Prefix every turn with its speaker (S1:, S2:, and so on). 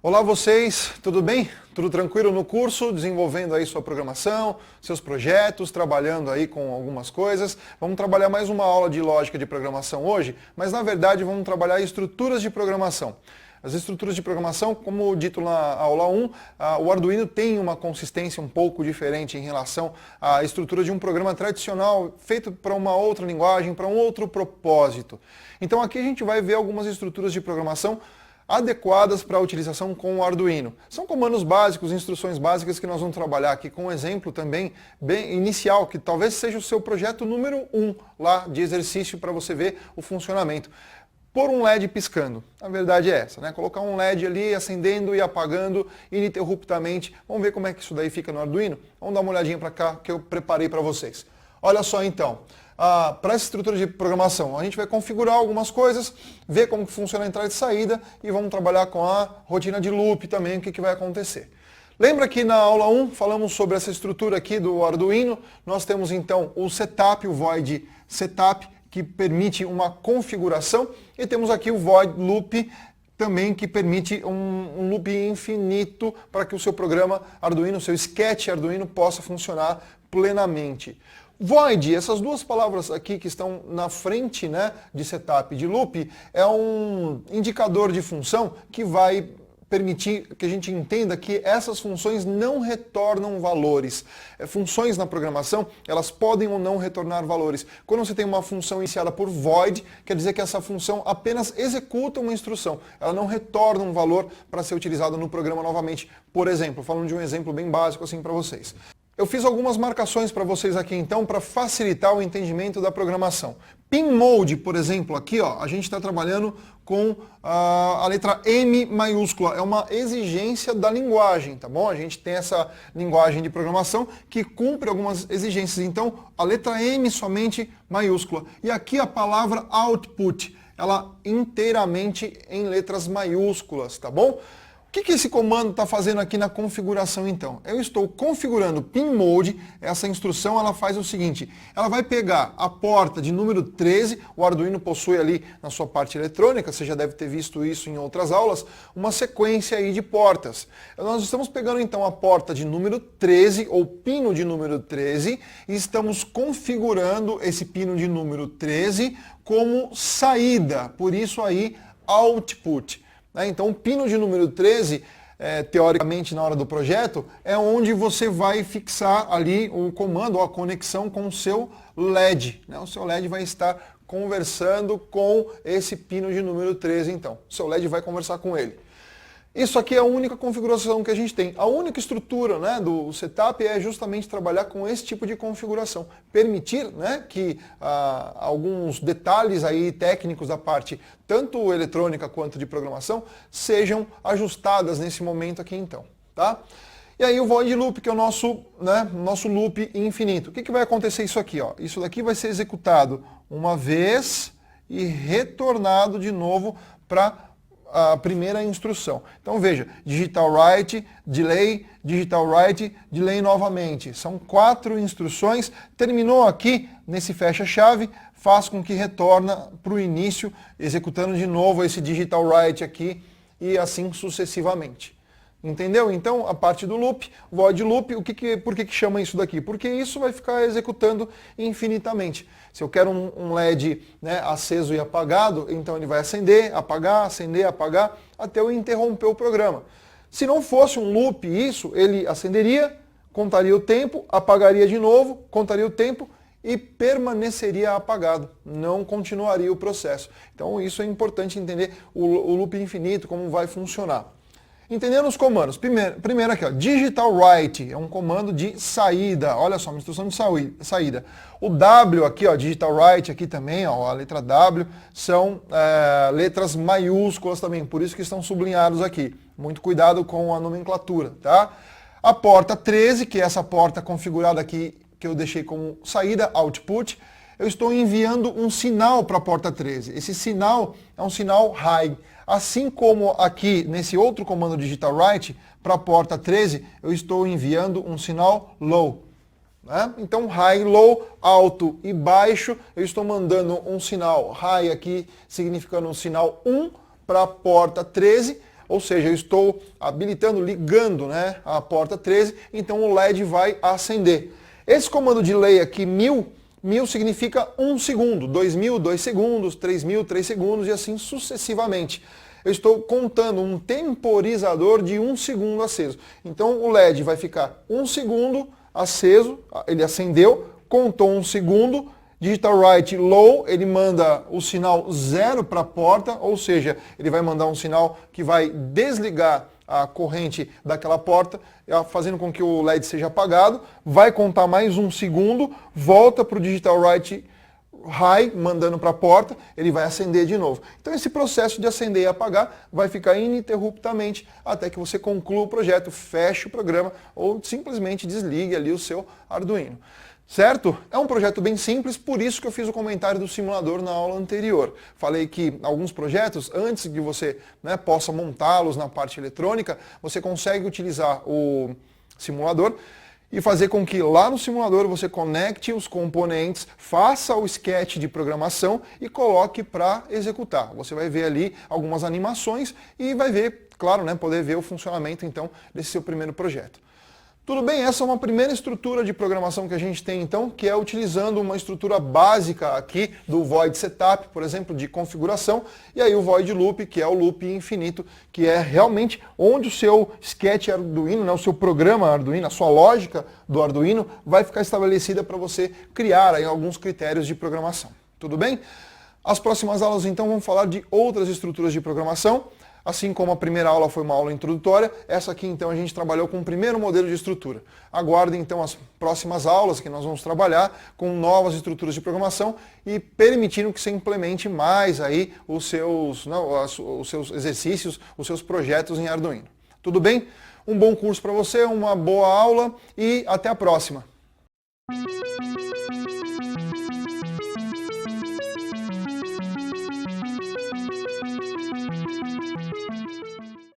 S1: Olá vocês, tudo bem? Tudo tranquilo no curso, desenvolvendo aí sua programação, seus projetos, trabalhando aí com algumas coisas. Vamos trabalhar mais uma aula de lógica de programação hoje, mas na verdade vamos trabalhar estruturas de programação. As estruturas de programação, como dito na aula 1, o Arduino tem uma consistência um pouco diferente em relação à estrutura de um programa tradicional feito para uma outra linguagem, para um outro propósito. Então aqui a gente vai ver algumas estruturas de programação adequadas para a utilização com o Arduino. São comandos básicos, instruções básicas que nós vamos trabalhar aqui com um exemplo também bem inicial, que talvez seja o seu projeto número 1 lá de exercício para você ver o funcionamento. Pôr um LED piscando, a verdade é essa, né? Colocar um LED ali acendendo e apagando ininterruptamente. Vamos ver como é que isso daí fica no Arduino? Vamos dar uma olhadinha para cá que eu preparei para vocês. Olha só então. Para essa estrutura de programação, a gente vai configurar algumas coisas, ver como que funciona a entrada e saída e vamos trabalhar com a rotina de loop também, o que vai acontecer. Lembra que na aula 1 falamos sobre essa estrutura aqui do Arduino? Nós temos então o setup, o void setup, que permite uma configuração, e temos aqui o void loop, também que permite um loop infinito para que o seu programa Arduino, o seu sketch Arduino possa funcionar plenamente. Void, essas duas palavras aqui que estão na frente, né, de setup e de loop, é um indicador de função que vai permitir que a gente entenda que essas funções não retornam valores. Funções na programação, elas podem ou não retornar valores. Quando você tem uma função iniciada por void, quer dizer que essa função apenas executa uma instrução. Ela não retorna um valor para ser utilizado no programa novamente. Por exemplo, falando de um exemplo bem básico assim para vocês. Eu fiz algumas marcações para vocês aqui então para facilitar o entendimento da programação. Pin mode, por exemplo, aqui ó, a gente está trabalhando com a letra M maiúscula, é uma exigência da linguagem, tá bom? A gente tem essa linguagem de programação que cumpre algumas exigências, então a letra M somente maiúscula. E aqui a palavra output, ela inteiramente em letras maiúsculas, tá bom? O que esse comando está fazendo aqui na configuração então? Eu estou configurando pin mode, essa instrução ela faz o seguinte, ela vai pegar a porta de número 13, o Arduino possui ali na sua parte eletrônica, você já deve ter visto isso em outras aulas, uma sequência aí de portas. Nós estamos pegando então a porta de número 13, ou pino de número 13, e estamos configurando esse pino de número 13 como saída, por isso aí output. Então o pino de número 13, teoricamente na hora do projeto, é onde você vai fixar ali o comando ou a conexão com o seu LED. O seu LED vai estar conversando com esse pino de número 13 então. O seu LED vai conversar com ele. Isso aqui é a única configuração que a gente tem. A única estrutura, né, do setup é justamente trabalhar com esse tipo de configuração. Permitir, né, que alguns detalhes aí técnicos da parte tanto eletrônica quanto de programação sejam ajustadas nesse momento aqui então. Tá? E aí o void loop, que é o nosso loop infinito. O que vai acontecer isso aqui? Ó? Isso daqui vai ser executado uma vez e retornado de novo para a primeira instrução. Então veja, digital write, delay, digital write, delay novamente. São 4 instruções, terminou aqui nesse fecha-chave, faz com que retorna para o início, executando de novo esse digital write aqui e assim sucessivamente. Entendeu? Então, a parte do loop, void loop, por que chama isso daqui? Porque isso vai ficar executando infinitamente. Se eu quero um LED, né, aceso e apagado, então ele vai acender, apagar, até eu interromper o programa. Se não fosse um loop isso, ele acenderia, contaria o tempo, apagaria de novo, contaria o tempo e permaneceria apagado, não continuaria o processo. Então isso é importante entender o loop infinito, como vai funcionar. Entendendo os comandos, primeiro aqui, ó, digital write, é um comando de saída, olha só, uma instrução de saída. O W aqui, ó, digital write aqui também, ó, a letra W, são letras maiúsculas também, por isso que estão sublinhados aqui. Muito cuidado com a nomenclatura, tá? A porta 13, que é essa porta configurada aqui, que eu deixei como saída, output, eu estou enviando um sinal para a porta 13. Esse sinal é um sinal high. Assim como aqui nesse outro comando digital write, para a porta 13, eu estou enviando um sinal low. né? Então high, low, alto e baixo, eu estou mandando um sinal high aqui, significando um sinal 1 para a porta 13, ou seja, eu estou habilitando, ligando, né, a porta 13, então o LED vai acender. Esse comando de delay aqui, 1000 significa 1 segundo, 2000, 2 segundos, 3000, 3 segundos e assim sucessivamente. Eu estou contando um temporizador de 1 segundo aceso. Então o LED vai ficar 1 segundo aceso, ele acendeu, contou 1 segundo, digital right low, ele manda o sinal 0 para a porta, ou seja, ele vai mandar um sinal que vai desligar a corrente daquela porta, fazendo com que o LED seja apagado, vai contar mais 1 segundo, volta para o digital right high, mandando para a porta, ele vai acender de novo. Então esse processo de acender e apagar vai ficar ininterruptamente até que você conclua o projeto, feche o programa ou simplesmente desligue ali o seu Arduino. Certo? É um projeto bem simples, por isso que eu fiz o comentário do simulador na aula anterior. Falei que alguns projetos, antes que você, né, possa montá-los na parte eletrônica, você consegue utilizar o simulador e fazer com que lá no simulador você conecte os componentes, faça o sketch de programação e coloque para executar. Você vai ver ali algumas animações e vai ver, claro, né, poder ver o funcionamento então desse seu primeiro projeto. Tudo bem, essa é uma primeira estrutura de programação que a gente tem então, que é utilizando uma estrutura básica aqui do void setup, por exemplo, de configuração, e aí o void loop, que é o loop infinito, que é realmente onde o seu sketch Arduino, né, o seu programa Arduino, a sua lógica do Arduino vai ficar estabelecida para você criar aí alguns critérios de programação. Tudo bem? As próximas aulas então vão falar de outras estruturas de programação. Assim como a primeira aula foi uma aula introdutória, essa aqui então a gente trabalhou com o primeiro modelo de estrutura. Aguardem então as próximas aulas que nós vamos trabalhar com novas estruturas de programação e permitindo que você implemente mais aí os seus exercícios, os seus projetos em Arduino. Tudo bem? Um bom curso para você, uma boa aula e até a próxima!